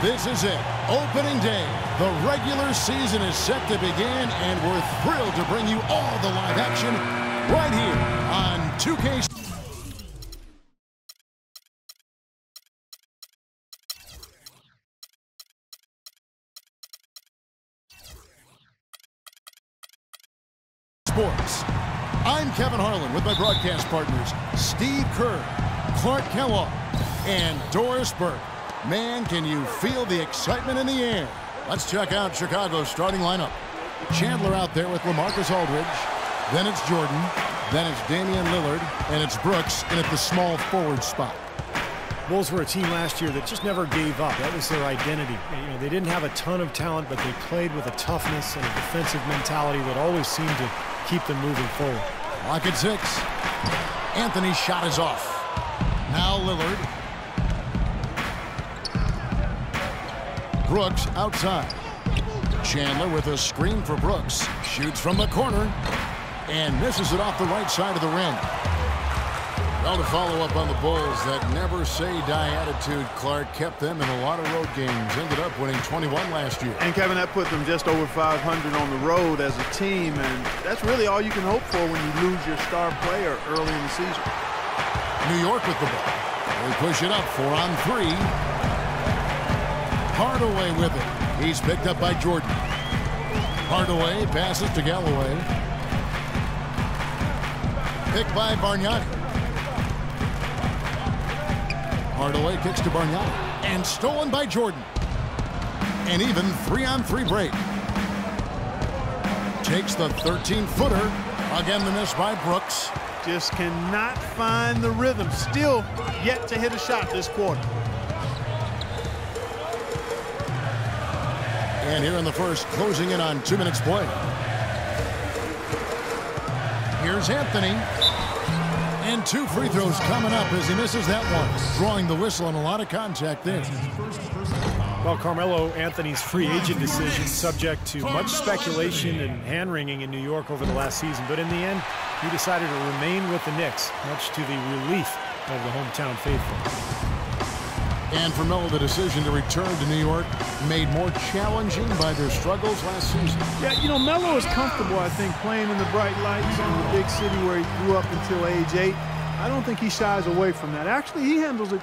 This is it. Opening day. The regular season is set to begin, and we're thrilled to bring you all the live action right here on 2K. Sports. I'm Kevin Harlan with my broadcast partners, Steve Kerr, Clark Kellogg, and Doris Burke. Man, can you feel the excitement in the air? Let's check out Chicago's starting lineup. Chandler out there with LaMarcus Aldridge. Then it's Jordan. Then it's Damian Lillard. And it's Brooks in at the small forward spot. Bulls were a team last year that just never gave up. That was their identity. They didn't have a ton of talent, but they played with a toughness and a defensive mentality that always seemed to keep them moving forward. Lock at 6. Anthony's shot is off. Now Lillard. Brooks outside. Chandler with a screen for Brooks. Shoots from the corner and misses it off the right side of the rim. Well, to follow up on the Bulls, that never-say-die attitude, Clark, kept them in a lot of road games. Ended up winning 21 last year. And, Kevin, that put them just over 500 on the road as a team, and that's really all you can hope for when you lose your star player early in the season. New York with the ball. They push it up 4 on 3. Hardaway with it. He's picked up by Jordan. Hardaway passes to Galloway. Picked by Bargnani. Hardaway kicks to Bargnani. And stolen by Jordan. And even 3 on 3 break. Takes the 13-footer. Again, the miss by Brooks. Just cannot find the rhythm. Still yet to hit a shot this quarter. And here in the first, closing in on 2 minutes play. Here's Anthony. And 2 free throws coming up as he misses that one. Drawing the whistle and a lot of contact there. Well, Carmelo Anthony's free agent decision subject to much speculation and hand-wringing in New York over the last season. But in the end, he decided to remain with the Knicks, much to the relief of the hometown faithful. And for Melo, the decision to return to New York made more challenging by their struggles last season. Yeah, Melo is comfortable, I think, playing in the bright lights in the big city where he grew up until age 8. I don't think he shies away from that. Actually, he handles it.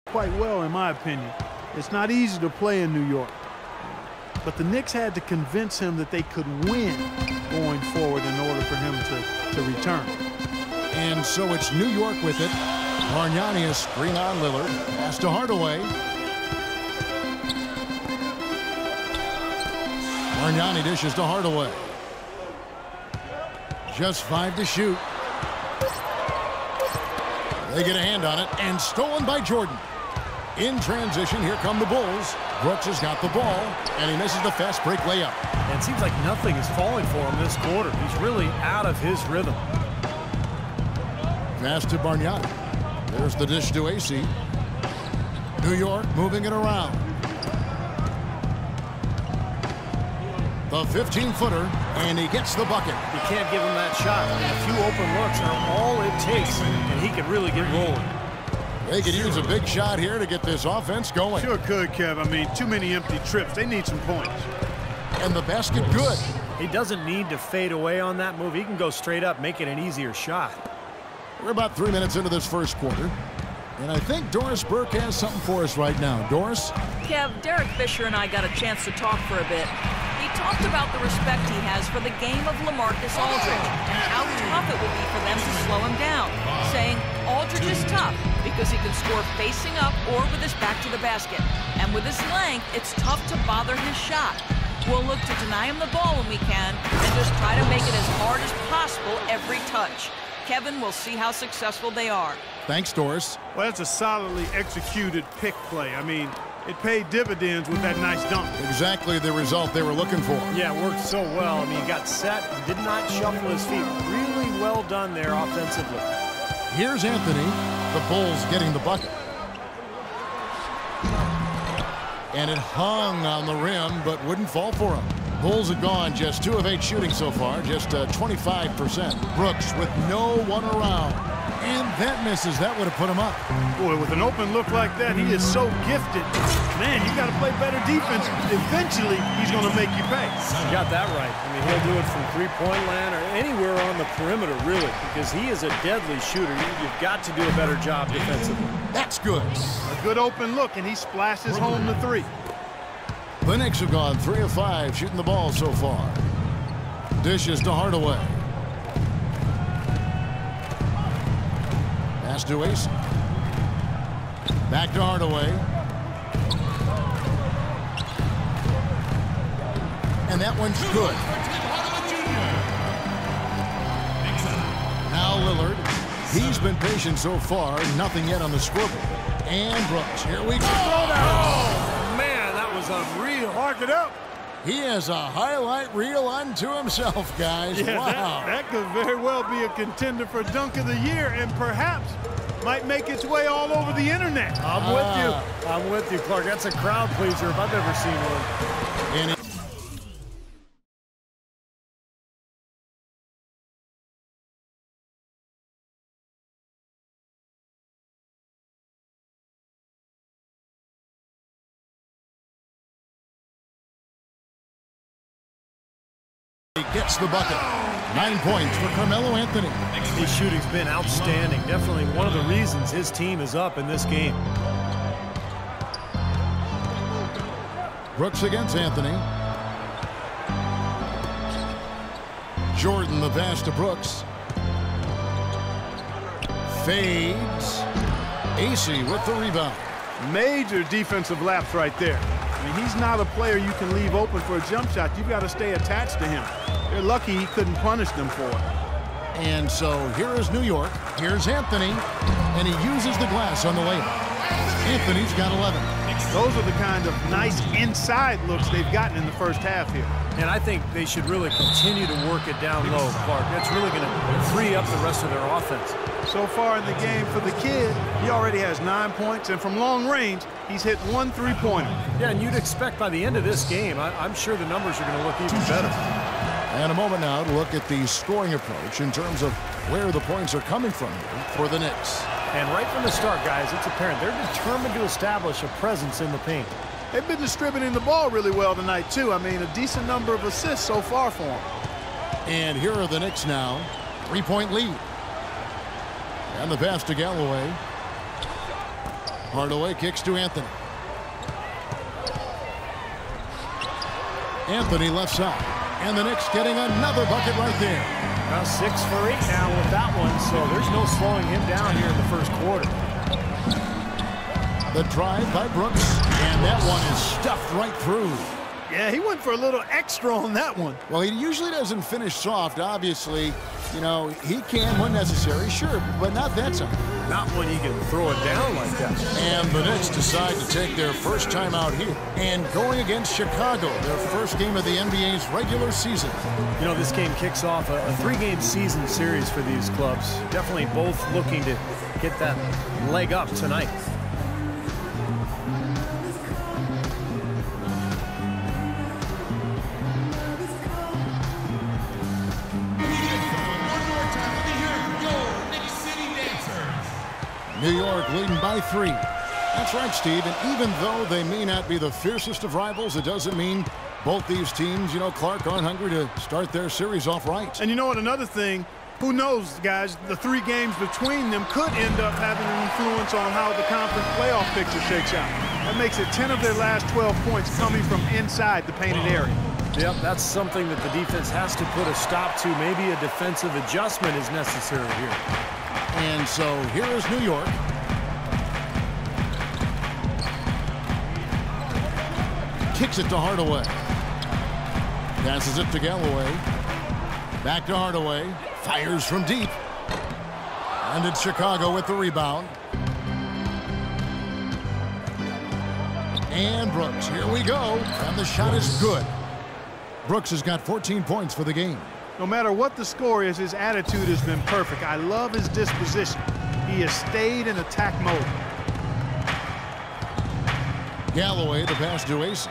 Quite well, in my opinion. It's not easy to play in New York. But the Knicks had to convince him that they could win going forward in order for him to return. And so it's New York with it. Bargnani is screen on Lillard. Pass to Hardaway. Bargnani dishes to Hardaway. Just 5 to shoot. They get a hand on it, and stolen by Jordan. In transition, here come the Bulls. Brooks has got the ball, and he misses the fast break layup. And it seems like nothing is falling for him this quarter. He's really out of his rhythm. Pass to Bargnani. There's the dish to AC. New York moving it around. The 15-footer, and he gets the bucket. You can't give him that shot. I mean, a few open looks are all it takes, and he could really get rolling. They could use a big shot here to get this offense going. Sure could, Kev. I mean, too many empty trips. They need some points. And the basket good. He doesn't need to fade away on that move. He can go straight up, make it an easier shot. We're about 3 minutes into this first quarter. And I think Doris Burke has something for us right now. Doris? Kev, Derek Fisher and I got a chance to talk for a bit. He talked about the respect he has for the game of LaMarcus Aldridge and how tough it will be for them to slow him down, saying Aldridge is tough because he can score facing up or with his back to the basket. And with his length, it's tough to bother his shot. We'll look to deny him the ball when we can and just try to make it as hard as possible every touch. Kevin, we'll see how successful they are. Thanks, Doris. Well, that's a solidly executed pick play. I mean, it paid dividends with that nice dunk. Exactly the result they were looking for. Yeah, it worked so well. I mean, he got set, did not shuffle his feet. Really well done there offensively. Here's Anthony. The Bulls getting the bucket. And it hung on the rim, but wouldn't fall for him. Bulls have gone just 2 of 8 shooting so far, just 25%. Brooks with no one around. And that misses. That would have put him up. Boy, with an open look like that, he is so gifted. Man, you got to play better defense. Eventually, he's going to make you pay. You got that right. I mean, he'll do it from three-point land or anywhere on the perimeter, really, because he is a deadly shooter. You've got to do a better job defensively. That's good. A good open look, and he splashes home the 3. The Knicks have gone 3 of 5 shooting the ball so far. Dishes to Hardaway. Pass to Ace. Back to Hardaway. And that one's good. Now Lillard. He's been patient so far. Nothing yet on the scoreboard. And Brooks. Here we go. Oh, man, that was unreal. Mark it up. He has a highlight reel unto himself, guys. Yeah, wow. that could very well be a contender for Dunk of the Year and perhaps might make its way all over the internet. I'm with you. I'm with you, Clark. That's a crowd pleaser if I've ever seen one. And he gets the bucket. 9 points for Carmelo Anthony. His shooting's been outstanding. Definitely one of the reasons his team is up in this game. Brooks against Anthony. Jordan the pass to Brooks. Fades. AC with the rebound. Major defensive lapse right there. I mean, he's not a player you can leave open for a jump shot. You've got to stay attached to him. They're lucky he couldn't punish them for it. And so here is New York. Here's Anthony. And he uses the glass on the layup. Anthony's got 11. Those are the kind of nice inside looks they've gotten in the first half here. And I think they should really continue to work it down low, Clark. That's really going to free up the rest of their offense. So far in the game for the kid, he already has 9 points, and from long range, he's hit 1 3-pointer. Yeah, and you'd expect by the end of this game, I'm sure the numbers are going to look even better. And a moment now to look at the scoring approach in terms of where the points are coming from here for the Knicks. And right from the start, guys, it's apparent they're determined to establish a presence in the paint. They've been distributing the ball really well tonight, too. I mean, a decent number of assists so far for them. And here are the Knicks now. 3-point lead. And the pass to Galloway. Hardaway kicks to Anthony. Anthony left side. And the Knicks getting another bucket right there. Now 6 for 8 now with that one, so there's no slowing him down here in the first quarter. The drive by Brooks, and that one is stuffed right through. Yeah, he went for a little extra on that one. Well, he usually doesn't finish soft, obviously. You know, he can when necessary, sure, but not that time. Not when he can throw it down like that. And the Knicks decide to take their first time out here. And going against Chicago, their first game of the NBA's regular season. You know, this game kicks off a 3-game season series for these clubs. Definitely both looking to get that leg up tonight. New York leading by 3. That's right, Steve. And even though they may not be the fiercest of rivals, it doesn't mean both these teams, you know, Clark, aren't hungry to start their series off right. And you know what? Another thing, who knows, guys, the 3 games between them could end up having an influence on how the conference playoff picture shakes out. That makes it 10 of their last 12 points coming from inside the painted area. Yep, that's something that the defense has to put a stop to. Maybe a defensive adjustment is necessary here. And so here is New York. Kicks it to Hardaway. Passes it to Galloway. Back to Hardaway. Fires from deep. And it's Chicago with the rebound. And Brooks, here we go. And the shot is good. Brooks has got 14 points for the game. No matter what the score is, his attitude has been perfect. I love his disposition. He has stayed in attack mode. Galloway, the pass to Ace.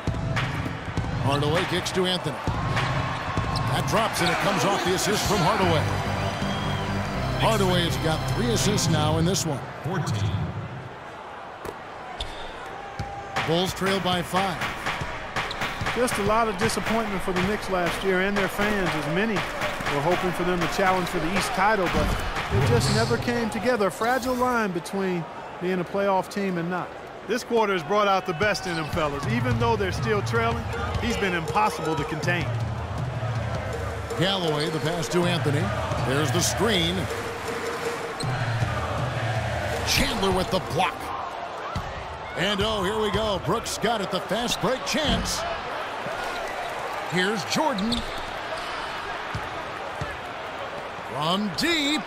Hardaway kicks to Anthony. That drops and it comes off the assist from Hardaway. Hardaway has got 3 assists now in this one. 14. Bulls trail by 5. Just a lot of disappointment for the Knicks last year and their fans, as many were hoping for them to challenge for the East title, but it just never came together. A fragile line between being a playoff team and not. This quarter has brought out the best in them, fellas. Even though they're still trailing, he's been impossible to contain. Galloway, the pass to Anthony. There's the screen. Chandler with the block. And oh, here we go. Brooks got it, the fast break chance. Here's Jordan. From deep.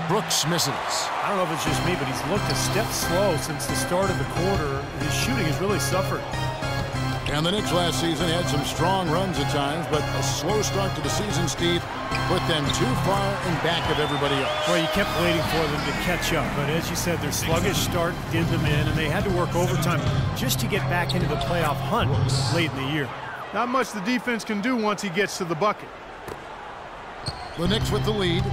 Brooks misses. I don't know if it's just me, but he's looked a step slow since the start of the quarter. His shooting has really suffered. And the Knicks last season had some strong runs at times, but a slow start to the season, Steve, put them too far in back of everybody else. Well, you kept waiting for them to catch up, but as you said, their sluggish start did them in, and they had to work overtime just to get back into the playoff hunt late in the year. Not much the defense can do once he gets to the bucket. The Knicks with the lead.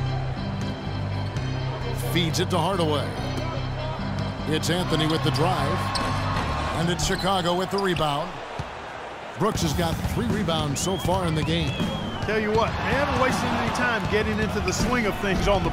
Feeds it to Hardaway. It's Anthony with the drive. And it's Chicago with the rebound. Brooks has got 3 rebounds so far in the game. Tell you what, they haven't wasted any time getting into the swing of things on the